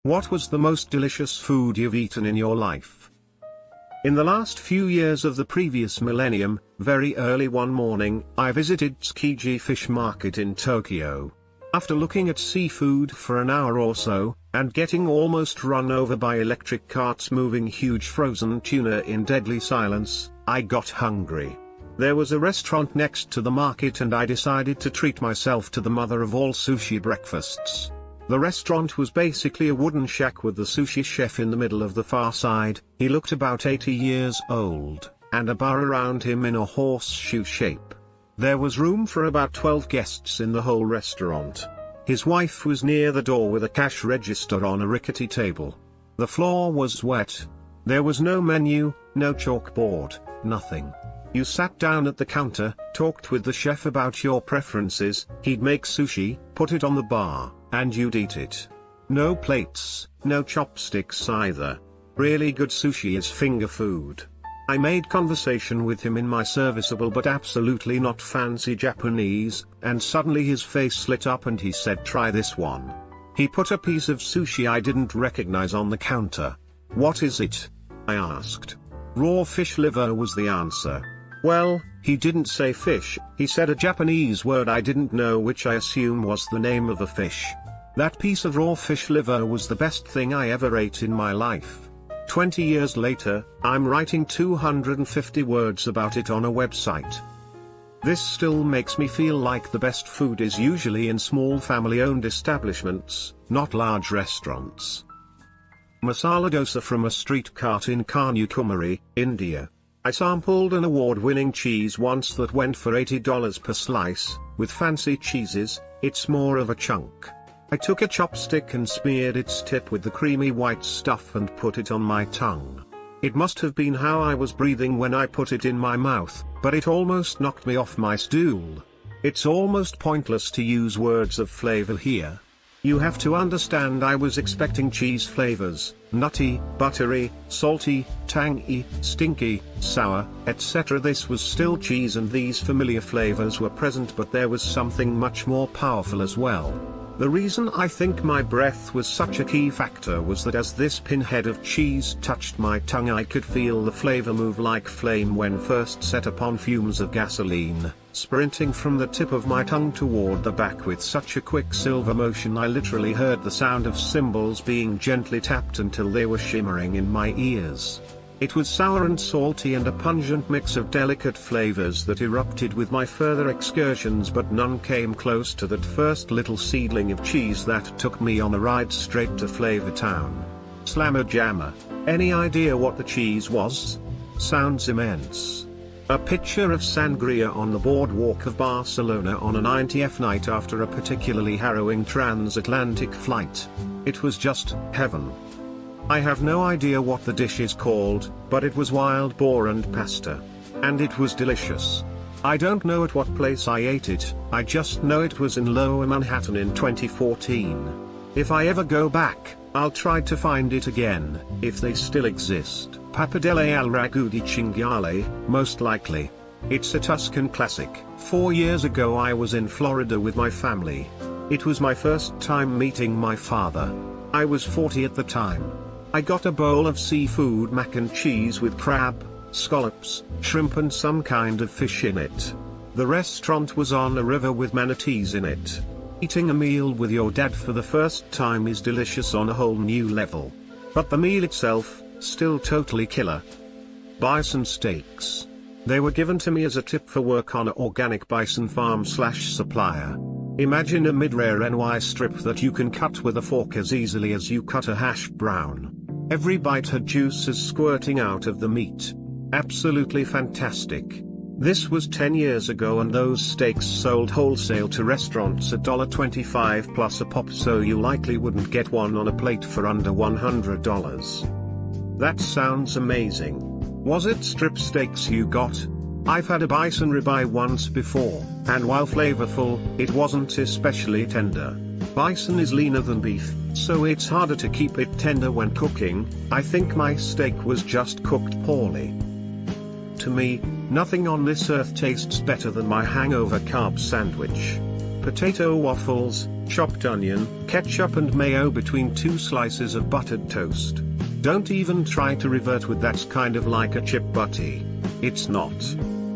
What was the most delicious food you've eaten in your life? In the last few years of the previous millennium, very early one morning, I visited Tsukiji Fish Market in Tokyo. After looking at seafood for an hour or so, and getting almost run over by electric carts moving huge frozen tuna in deadly silence, I got hungry. There was a restaurant next to the market and I decided to treat myself to the mother of all sushi breakfasts. The restaurant was basically a wooden shack with the sushi chef in the middle of the far side. He looked about 80 years old, and a bar around him in a horseshoe shape. There was room for about 12 guests in the whole restaurant. His wife was near the door with a cash register on a rickety table. The floor was wet. There was no menu, no chalkboard, nothing. You sat down at the counter, talked with the chef about your preferences, he'd make sushi, put it on the bar, and you'd eat it. No plates, no chopsticks either. Really good sushi is finger food. I made conversation with him in my serviceable but absolutely not fancy Japanese, and suddenly his face lit up and he said, "Try this one." He put a piece of sushi I didn't recognize on the counter. "What is it?" I asked. "Raw fish liver" was the answer. Well, he didn't say fish, he said a Japanese word I didn't know, which I assume was the name of a fish. That piece of raw fish liver was the best thing I ever ate in my life. 20 years later, I'm writing 250 words about it on a website. This still makes me feel like the best food is usually in small family-owned establishments, not large restaurants. Masala dosa from a street cart in Kanyakumari, India. I sampled an award-winning cheese once that went for $80 per slice. With fancy cheeses, it's more of a chunk. I took a chopstick and smeared its tip with the creamy white stuff and put it on my tongue. It must have been how I was breathing when I put it in my mouth, but it almost knocked me off my stool. It's almost pointless to use words of flavor here. You have to understand I was expecting cheese flavors, nutty, buttery, salty, tangy, stinky, sour, etc. This was still cheese and these familiar flavors were present, but there was something much more powerful as well. The reason I think my breath was such a key factor was that as this pinhead of cheese touched my tongue I could feel the flavor move like flame when first set upon fumes of gasoline, sprinting from the tip of my tongue toward the back with such a quick silver motion I literally heard the sound of cymbals being gently tapped until they were shimmering in my ears. It was sour and salty and a pungent mix of delicate flavors that erupted with my further excursions, but none came close to that first little seedling of cheese that took me on a ride straight to Flavor Town. Slammer jammer. Any idea what the cheese was? Sounds immense. A picture of sangria on the boardwalk of Barcelona on an INTF night after a particularly harrowing transatlantic flight. It was just heaven. I have no idea what the dish is called, but it was wild boar and pasta. And it was delicious. I don't know at what place I ate it, I just know it was in Lower Manhattan in 2014. If I ever go back, I'll try to find it again, if they still exist. Pappardelle al ragu di cinghiale, most likely. It's a Tuscan classic. 4 years ago I was in Florida with my family. It was my first time meeting my father. I was 40 at the time. I got a bowl of seafood mac and cheese with crab, scallops, shrimp and some kind of fish in it. The restaurant was on a river with manatees in it. Eating a meal with your dad for the first time is delicious on a whole new level. But the meal itself, still totally killer. Bison steaks. They were given to me as a tip for work on an organic bison farm/supplier. Imagine a mid-rare NY strip that you can cut with a fork as easily as you cut a hash brown. Every bite had juices squirting out of the meat. Absolutely fantastic. This was 10 years ago and those steaks sold wholesale to restaurants at $1.25 plus a pop, so you likely wouldn't get one on a plate for under $100. That sounds amazing. Was it strip steaks you got? I've had a bison ribeye once before, and while flavorful, it wasn't especially tender. Bison is leaner than beef, so it's harder to keep it tender when cooking. I think my steak was just cooked poorly. To me, nothing on this earth tastes better than my hangover carb sandwich. Potato waffles, chopped onion, ketchup and mayo between 2 slices of buttered toast. Don't even try to revert with that's kind of like a chip butty. It's not.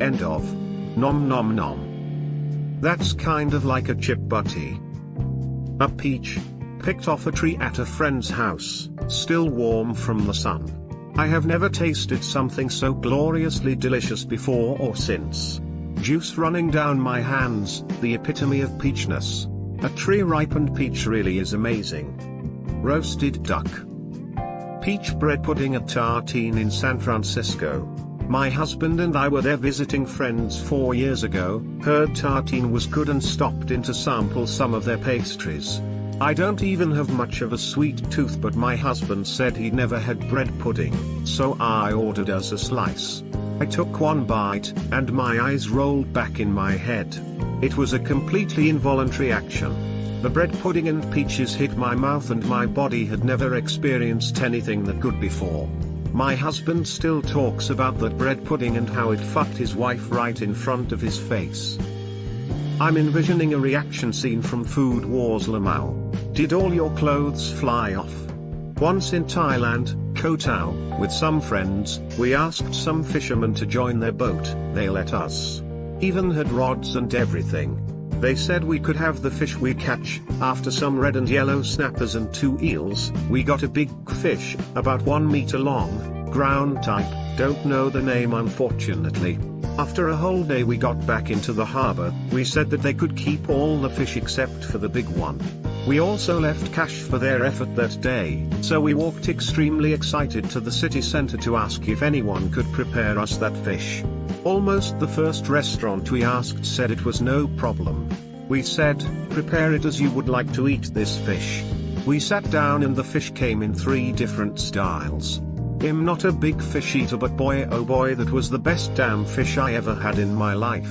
End of. Nom nom nom. That's kind of like a chip butty. A peach. Picked off a tree at a friend's house, still warm from the sun. I have never tasted something so gloriously delicious before or since. Juice running down my hands, the epitome of peachness. A tree-ripened peach really is amazing. Roasted duck. Peach bread pudding at Tartine in San Francisco. My husband and I were there visiting friends 4 years ago, heard Tartine was good and stopped in to sample some of their pastries. I don't even have much of a sweet tooth, but my husband said he'd never had bread pudding, so I ordered us a slice. I took one bite, and my eyes rolled back in my head. It was a completely involuntary action. The bread pudding and peaches hit my mouth and my body had never experienced anything that good before. My husband still talks about that bread pudding and how it fucked his wife right in front of his face. I'm envisioning a reaction scene from Food Wars Lamau. Did all your clothes fly off? Once in Thailand, Koh Tao, with some friends, we asked some fishermen to join their boat. They let us. Even had rods and everything. They said we could have the fish we catch. After some red and yellow snappers and 2 eels, we got a big fish, about 1 meter long, ground type, don't know the name unfortunately. After a whole day we got back into the harbor. We said that they could keep all the fish except for the big one. We also left cash for their effort that day, so we walked extremely excited to the city center to ask if anyone could prepare us that fish. Almost the first restaurant we asked said it was no problem. We said, prepare it as you would like to eat this fish. We sat down and the fish came in 3 different styles. I'm not a big fish eater, but boy oh boy, that was the best damn fish I ever had in my life.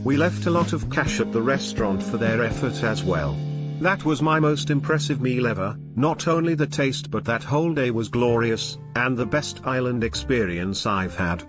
We left a lot of cash at the restaurant for their effort as well. That was my most impressive meal ever. Not only the taste, but that whole day was glorious, and the best island experience I've had.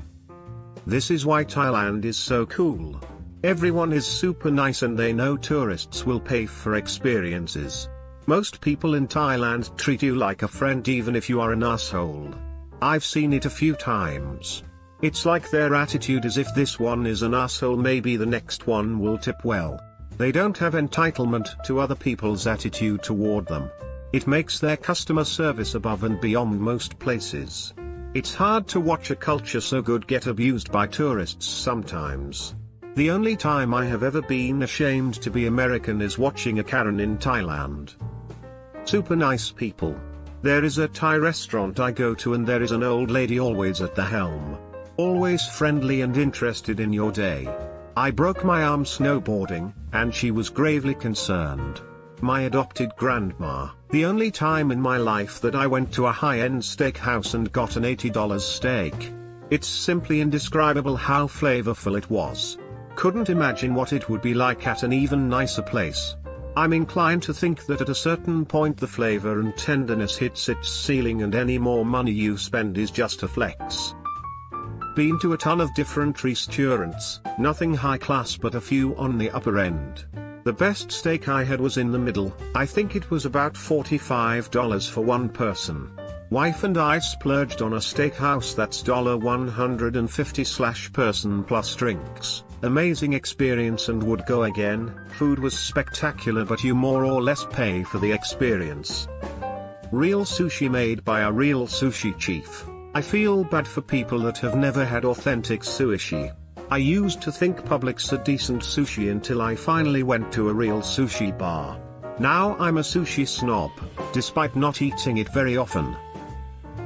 This is why Thailand is so cool. Everyone is super nice and they know tourists will pay for experiences. Most people in Thailand treat you like a friend even if you are an asshole. I've seen it a few times. It's like their attitude is if this one is an asshole, maybe the next one will tip well. They don't have entitlement to other people's attitude toward them. It makes their customer service above and beyond most places. It's hard to watch a culture so good get abused by tourists sometimes. The only time I have ever been ashamed to be American is watching a Karen in Thailand. Super nice people. There is a Thai restaurant I go to and there is an old lady always at the helm. Always friendly and interested in your day. I broke my arm snowboarding, and she was gravely concerned. My adopted grandma. The only time in my life that I went to a high-end steakhouse and got an $80 steak. It's simply indescribable how flavorful it was. Couldn't imagine what it would be like at an even nicer place. I'm inclined to think that at a certain point the flavor and tenderness hits its ceiling and any more money you spend is just a flex. Been to a ton of different restaurants, nothing high class but a few on the upper end. The best steak I had was in the middle. I think it was about $45 for one person. Wife and I splurged on a steakhouse that's $150/person plus drinks. Amazing experience and would go again. Food was spectacular, but you more or less pay for the experience. Real sushi made by a real sushi chief. I feel bad for people that have never had authentic sushi. I used to think Publix had decent sushi until I finally went to a real sushi bar. Now I'm a sushi snob, despite not eating it very often.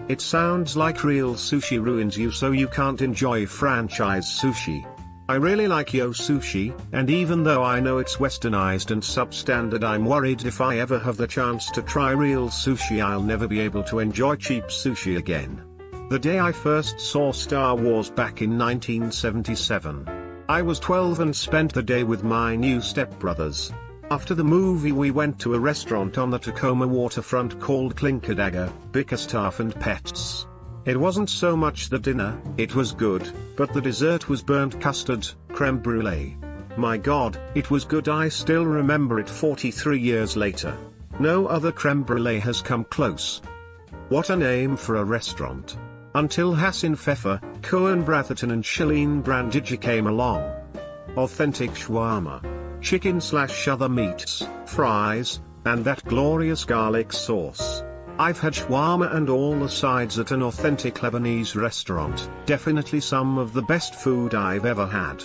It sounds like real sushi ruins you, so you can't enjoy franchise sushi. I really like Yo Sushi, and even though I know it's westernized and substandard, I'm worried if I ever have the chance to try real sushi I'll never be able to enjoy cheap sushi again. The day I first saw Star Wars back in 1977. I was 12 and spent the day with my new stepbrothers. After the movie we went to a restaurant on the Tacoma waterfront called Klinkerdagger, Bickerstaff and Pets. It wasn't so much the dinner, it was good, but the dessert was burnt custard, creme brulee. My god, it was good. I still remember it 43 years later. No other creme brulee has come close. What a name for a restaurant. Until Hassan Pfeffer, Cohen Bratherton and Shalene Brandigi came along. Authentic shawarma. Chicken/other meats, fries, and that glorious garlic sauce. I've had shawarma and all the sides at an authentic Lebanese restaurant. Definitely some of the best food I've ever had.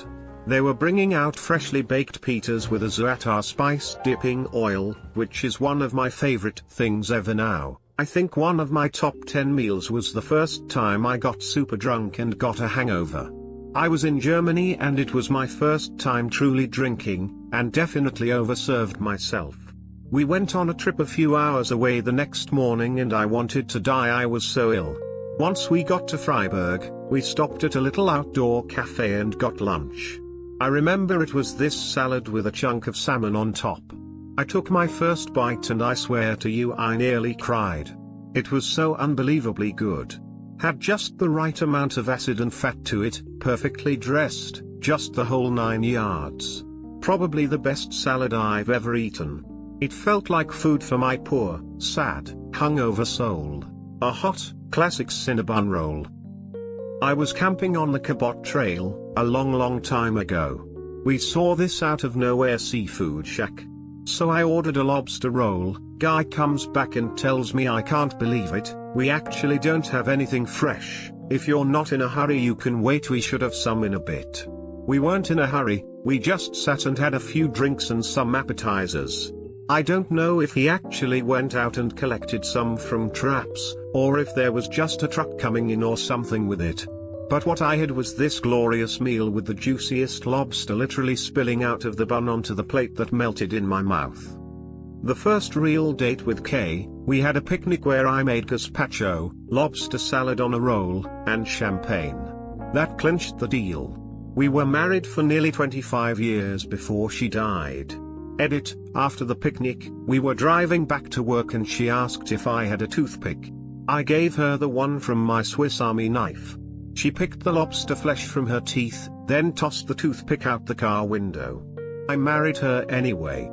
They were bringing out freshly baked pitas with a za'atar spice dipping oil, which is one of my favorite things ever now. I think one of my top 10 meals was the first time I got super drunk and got a hangover. I was in Germany and it was my first time truly drinking, and definitely overserved myself. We went on a trip a few hours away the next morning and I wanted to die. I was so ill. Once we got to Freiburg, we stopped at a little outdoor cafe and got lunch. I remember it was this salad with a chunk of salmon on top. I took my first bite and I swear to you I nearly cried. It was so unbelievably good. Had just the right amount of acid and fat to it, perfectly dressed, just the whole 9 yards. Probably the best salad I've ever eaten. It felt like food for my poor, sad, hungover soul. A hot, classic Cinnabon roll. I was camping on the Cabot Trail, a long time ago. We saw this out of nowhere seafood shack. So I ordered a lobster roll. Guy comes back and tells me I can't believe it, we actually don't have anything fresh. If you're not in a hurry you can wait, we should have some in a bit. We weren't in a hurry, we just sat and had a few drinks and some appetizers. I don't know if he actually went out and collected some from traps, or if there was just a truck coming in or something with it. But what I had was this glorious meal with the juiciest lobster literally spilling out of the bun onto the plate that melted in my mouth. The first real date with Kay, we had a picnic where I made gazpacho, lobster salad on a roll, and champagne. That clinched the deal. We were married for nearly 25 years before she died. Edit, after the picnic, we were driving back to work and she asked if I had a toothpick. I gave her the one from my Swiss Army knife. She picked the lobster flesh from her teeth, then tossed the toothpick out the car window. I married her anyway.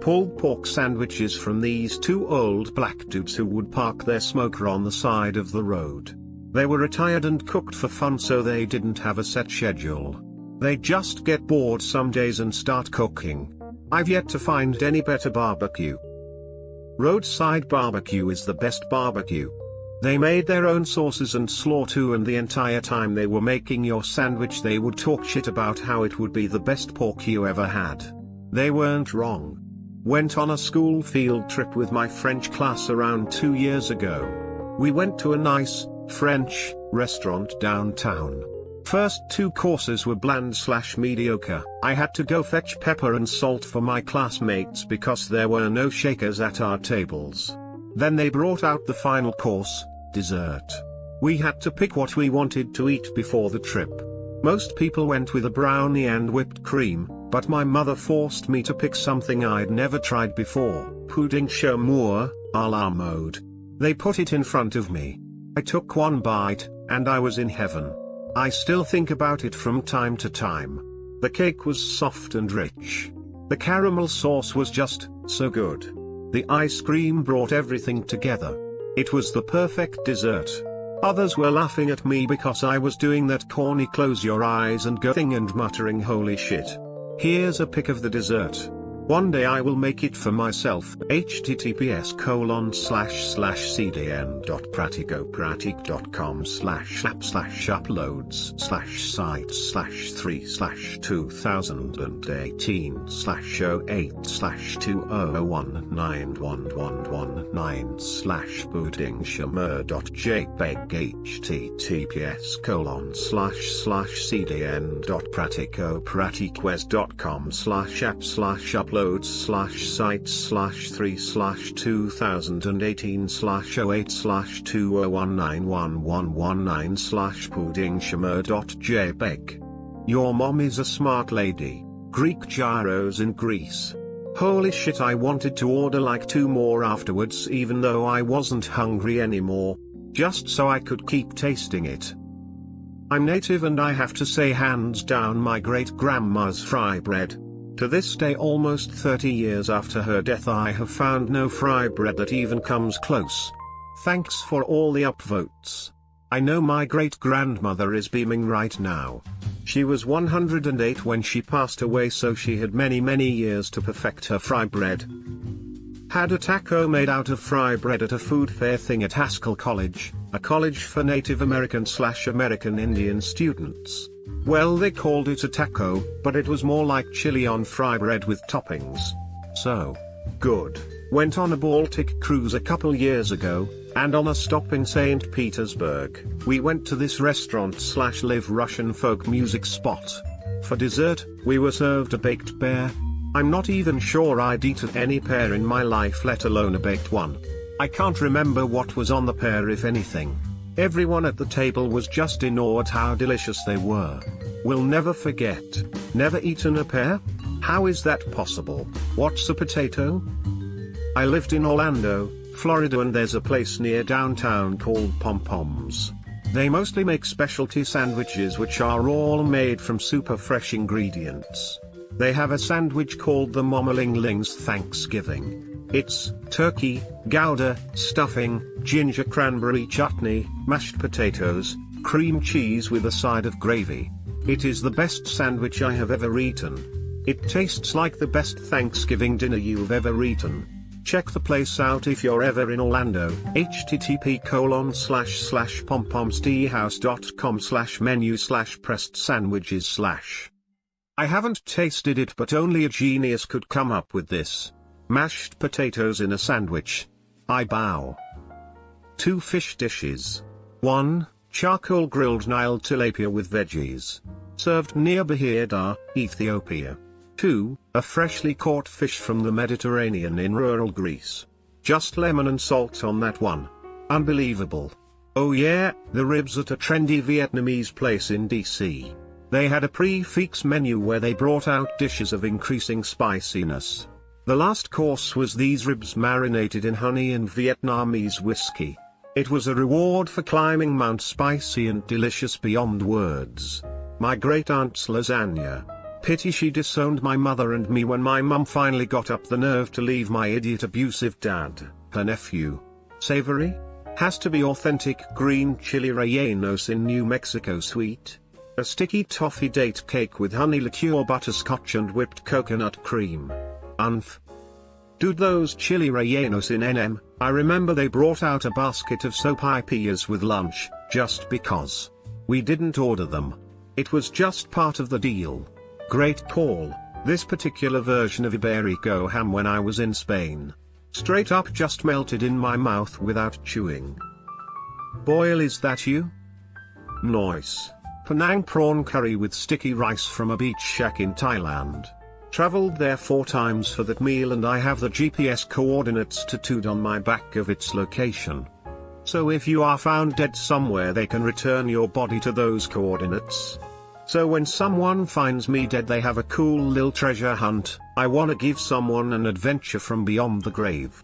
Pulled pork sandwiches from these two old black dudes who would park their smoker on the side of the road. They were retired and cooked for fun, so they didn't have a set schedule. They just get bored some days and start cooking. I've yet to find any better barbecue. Roadside barbecue is the best barbecue. They made their own sauces and slaw too, and the entire time they were making your sandwich they would talk shit about how it would be the best pork you ever had. They weren't wrong. Went on a school field trip with my French class around 2 years ago. We went to a nice, French, restaurant downtown. First 2 courses were bland/mediocre. I had to go fetch pepper and salt for my classmates because there were no shakers at our tables. Then they brought out the final course, dessert. We had to pick what we wanted to eat before the trip. Most people went with a brownie and whipped cream, but my mother forced me to pick something I'd never tried before, pudding chamois, à la mode. They put it in front of me. I took one bite, and I was in heaven. I still think about it from time to time. The cake was soft and rich. The caramel sauce was just so good. The ice cream brought everything together. It was the perfect dessert. Others were laughing at me because I was doing that corny close your eyes and go thing and muttering holy shit. Here's a pic of the dessert. One day I will make it for myself. https://uploads/site/3/2018/08/2019111/9/puddingchamois.jpg https://uploads/site/3/2018/08/2019111/puddingchamois.jpg. Your mom is a smart lady. Greek gyros in Greece. Holy shit, I wanted to order like 2 more afterwards even though I wasn't hungry anymore. Just so I could keep tasting it. I'm native and I have to say hands down my great-grandma's fry bread. To this day, almost 30 years after her death, I have found no fry bread that even comes close. Thanks for all the upvotes. I know my great-grandmother is beaming right now. She was 108 when she passed away, so she had many years to perfect her fry bread. Had a taco made out of fry bread at a food fair thing at Haskell College, a college for Native American/American Indian students. Well, they called it a taco, but it was more like chili on fry bread with toppings. So good. Went on a Baltic cruise a couple years ago, and on a stop in St. Petersburg, we went to this restaurant/live Russian folk music spot. For dessert, we were served a baked pear. I'm not even sure I'd eaten any pear in my life, let alone a baked one. I can't remember what was on the pear, if anything. Everyone at the table was just in awe at how delicious they were. Will never forget. Never eaten a pear? How is that possible? What's a potato? I lived in Orlando, Florida, and there's a place near downtown called Pom Poms. They mostly make specialty sandwiches which are all made from super fresh ingredients. They have a sandwich called the Momaling's Thanksgiving. It's turkey, gouda, stuffing, ginger cranberry chutney, mashed potatoes, cream cheese with a side of gravy. It is the best sandwich I have ever eaten. It tastes like the best Thanksgiving dinner you've ever eaten. Check the place out if you're ever in Orlando. http://pompoms.com/menu/pressed sandwiches/ I haven't tasted it, but only a genius could come up with this. Mashed potatoes in a sandwich. I bow. 2 fish dishes. 1. Charcoal grilled Nile tilapia with veggies. Served near Bahir Dar, Ethiopia. 2. A freshly caught fish from the Mediterranean in rural Greece. Just lemon and salt on that one. Unbelievable. Oh yeah, the ribs at a trendy Vietnamese place in DC. They had a prix menu where they brought out dishes of increasing spiciness. The last course was these ribs marinated in honey and Vietnamese whiskey. It was a reward for climbing Mount Spicy and delicious beyond words. My great-aunt's lasagna. Pity she disowned my mother and me when my mum finally got up the nerve to leave my idiot abusive dad, her nephew. Savory? Has to be authentic green chili rellenos in New Mexico sweet. A sticky toffee date cake with honey liqueur, butterscotch and whipped coconut cream. Dude, those chili rellenos in NM, I remember they brought out a basket of sopapillas with lunch, just because. We didn't order them. It was just part of the deal. Great call. This particular version of Iberico ham when I was in Spain. Straight up just melted in my mouth without chewing. Boyle, is that you? Nice. Penang prawn curry with sticky rice from a beach shack in Thailand. Traveled there 4 times for that meal and I have the GPS coordinates tattooed on my back of its location. So if you are found dead somewhere, they can return your body to those coordinates. So when someone finds me dead, they have a cool little treasure hunt. I wanna give someone an adventure from beyond the grave.